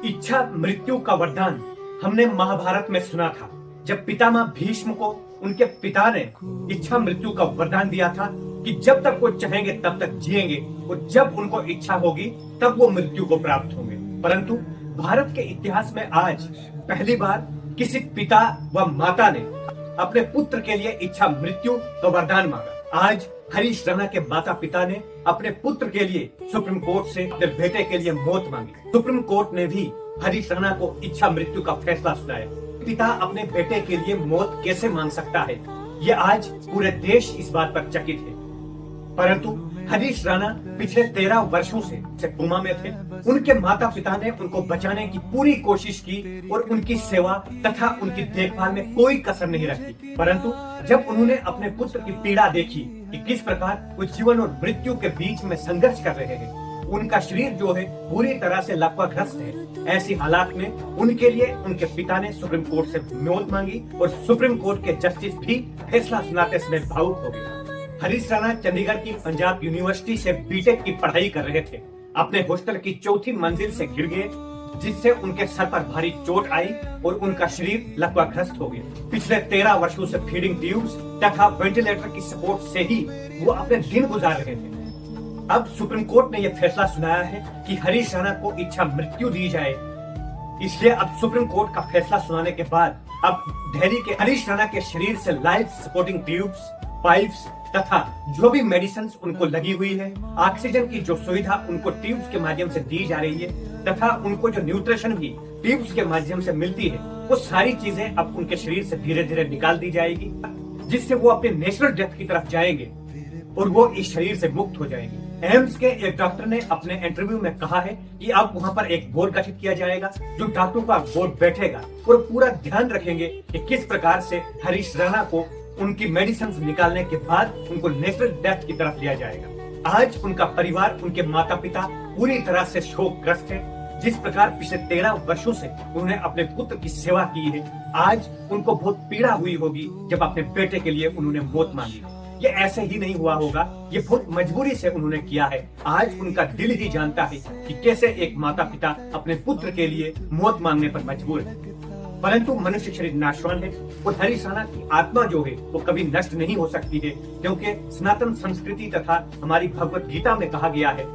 इच्छा मृत्यु का वरदान हमने महाभारत में सुना था, जब पितामह भीष्म को उनके पिता ने इच्छा मृत्यु का वरदान दिया था कि जब तक वो चाहेंगे तब तक जिएंगे और जब उनको इच्छा होगी तब वो मृत्यु को प्राप्त होंगे। परंतु भारत के इतिहास में आज पहली बार किसी पिता व माता ने अपने पुत्र के लिए इच्छा मृत्यु का वरदान मांगा। आज हरीश राणा के माता पिता ने अपने पुत्र के लिए सुप्रीम कोर्ट से अपने बेटे के लिए मौत मांगी। सुप्रीम कोर्ट ने भी हरीश राणा को इच्छा मृत्यु का फैसला सुनाया। पिता अपने बेटे के लिए मौत कैसे मांग सकता है, ये आज पूरे देश इस बात पर चकित है। परंतु हरीश राणा पिछले 13 वर्षों से कोमा में थे। उनके माता पिता ने उनको बचाने की पूरी कोशिश की और उनकी सेवा तथा उनकी देखभाल में कोई कसर नहीं रखी। परंतु जब उन्होंने अपने पुत्र की पीड़ा देखी कि किस प्रकार वो जीवन और मृत्यु के बीच में संघर्ष कर रहे हैं, उनका शरीर जो है पूरी तरह से लकवाग्रस्त है, ऐसी हालात में उनके लिए उनके पिता ने सुप्रीम कोर्ट से मौत मांगी और सुप्रीम कोर्ट के जस्टिस भी फैसला सुनाते समय भावुक हो गए। हरीश राणा चंडीगढ़ की पंजाब यूनिवर्सिटी से बीटेक की पढ़ाई कर रहे थे। अपने हॉस्टल की 4थी मंजिल से गिर गए, जिससे उनके सर पर भारी चोट आई और उनका शरीर लकवाग्रस्त हो गया। पिछले 13 वर्षों से फीडिंग ट्यूब्स तथा वेंटिलेटर की सपोर्ट से ही वो अपने दिन गुजार रहे थे। अब सुप्रीम कोर्ट ने यह फैसला सुनाया है कि हरीश राणा को इच्छा मृत्यु दी जाए। इसलिए अब सुप्रीम कोर्ट का फैसला सुनाने के बाद अब दिल्ली के हरीश राणा के शरीर से लाइफ सपोर्टिंग ट्यूब्स, पाइप्स तथा जो भी मेडिसिन उनको लगी हुई है, ऑक्सीजन की जो सुविधा उनको ट्यूब्स के माध्यम से दी जा रही है तथा उनको जो न्यूट्रिशन भी ट्यूब्स के माध्यम से मिलती है, वो सारी चीजें अब उनके शरीर से धीरे धीरे निकाल दी जाएगी, जिससे वो अपने नेचुरल डेथ की तरफ जाएंगे और वो इस शरीर से मुक्त हो जाएंगे। एम्स के एक डॉक्टर ने अपने इंटरव्यू में कहा है कि अब वहाँ पर एक बोर्ड गठित किया जाएगा, जो डॉक्टरों का बोर्ड बैठेगा और पूरा ध्यान रखेंगे कि किस प्रकार से हरीश राणा को उनकी मेडिसिन निकालने के बाद उनको नेचुरल डेथ की तरफ लिया जाएगा। आज उनका परिवार, उनके माता पिता पूरी तरह से शोकग्रस्त है। जिस प्रकार पिछले 13 वर्षों से उन्होंने अपने पुत्र की सेवा की है, आज उनको बहुत पीड़ा हुई होगी जब अपने बेटे के लिए उन्होंने मौत मांगी। ये ऐसे ही नहीं हुआ होगा, ये बहुत मजबूरी से उन्होंने किया है। आज उनका दिल ही जानता है कि कैसे एक माता पिता अपने पुत्र के लिए मौत मांगने पर मजबूर है। परंतु मनुष्य शरीर नाशवान है और हरीश राणा की आत्मा जो है वो कभी नष्ट नहीं हो सकती है, क्योंकि सनातन संस्कृति तथा हमारी भगवत गीता में कहा गया है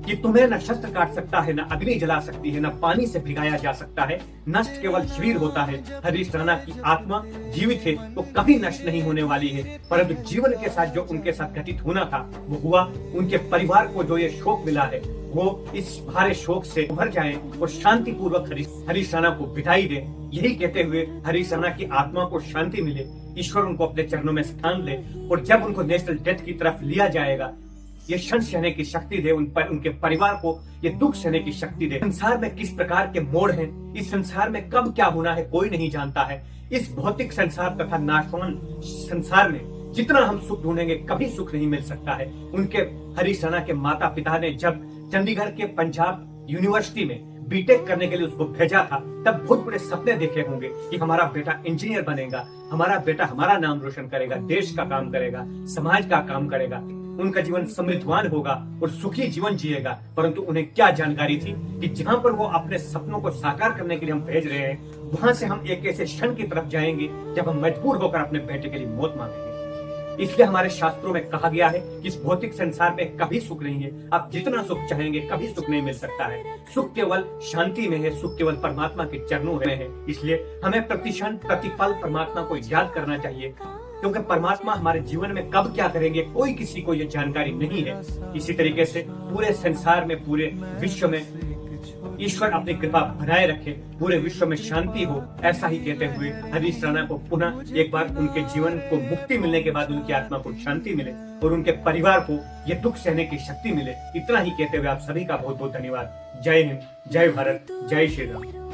कि तुम्हें न शस्त्र काट सकता है, न अग्नि जला सकती है, न पानी से भिगाया जा सकता है, नष्ट केवल शरीर होता है। हरीश राणा की आत्मा जीवित है तो कभी नष्ट नहीं होने वाली है। परंतु जीवन के साथ जो उनके साथ घटित होना था वो हुआ। उनके परिवार को जो ये शोक मिला है, वो इस भारे शोक से उभर जाएं और शांति पूर्वक हरीश राणा को विदाई दें। यही कहते हुए हरीश राणा की आत्मा को शांति मिले, ईश्वर उनको अपने चरणों में स्थान दे और जब उनको नेचुरल डेथ की तरफ लिया जाएगा, ये क्षण सहने की शक्ति दे उनके परिवार को, ये दुख सहने की शक्ति दे। संसार में किस प्रकार के मोड़ हैं, इस संसार में कब क्या होना है कोई नहीं जानता है। इस भौतिक संसार तथा नाशवान संसार में जितना हम सुख ढूंढेंगे कभी सुख नहीं मिल सकता है। उनके हरीश राणा के माता पिता ने जब चंडीगढ़ के पंजाब यूनिवर्सिटी में बीटेक करने के लिए उसको भेजा था, तब बहुत बड़े सपने देखे होंगे कि हमारा बेटा इंजीनियर बनेगा, हमारा बेटा हमारा नाम रोशन करेगा, देश का काम करेगा, समाज का काम करेगा, उनका जीवन समृद्धवान होगा और सुखी जीवन जिएगा। परंतु उन्हें क्या जानकारी थी कि जहाँ पर वो अपने सपनों को साकार करने के लिए हम भेज रहे हैं, वहां से हम एक ऐसे क्षण की तरफ जाएंगे जब हम मजबूर होकर अपने बेटे के लिए मौत मांगेंगे। इसलिए हमारे शास्त्रों में कहा गया है कि इस भौतिक संसार में कभी सुख नहीं है। आप जितना सुख चाहेंगे कभी सुख नहीं मिल सकता है। सुख केवल शांति में है, सुख केवल परमात्मा के चरणों में है। इसलिए हमें प्रतिक्षण प्रतिपल परमात्मा को याद करना चाहिए, क्योंकि परमात्मा हमारे जीवन में कब क्या करेंगे कोई किसी को ये जानकारी नहीं है। इसी तरीके से पूरे संसार में, पूरे विश्व में ईश्वर अपनी कृपा बनाए रखे, पूरे विश्व में शांति हो, ऐसा ही कहते हुए हरीश राणा को पुनः एक बार उनके जीवन को मुक्ति मिलने के बाद उनकी आत्मा को शांति मिले और उनके परिवार को ये दुख सहने की शक्ति मिले। इतना ही कहते हुए आप सभी का बहुत बहुत धन्यवाद। जय हिंद, जय भारत, जय श्री राम।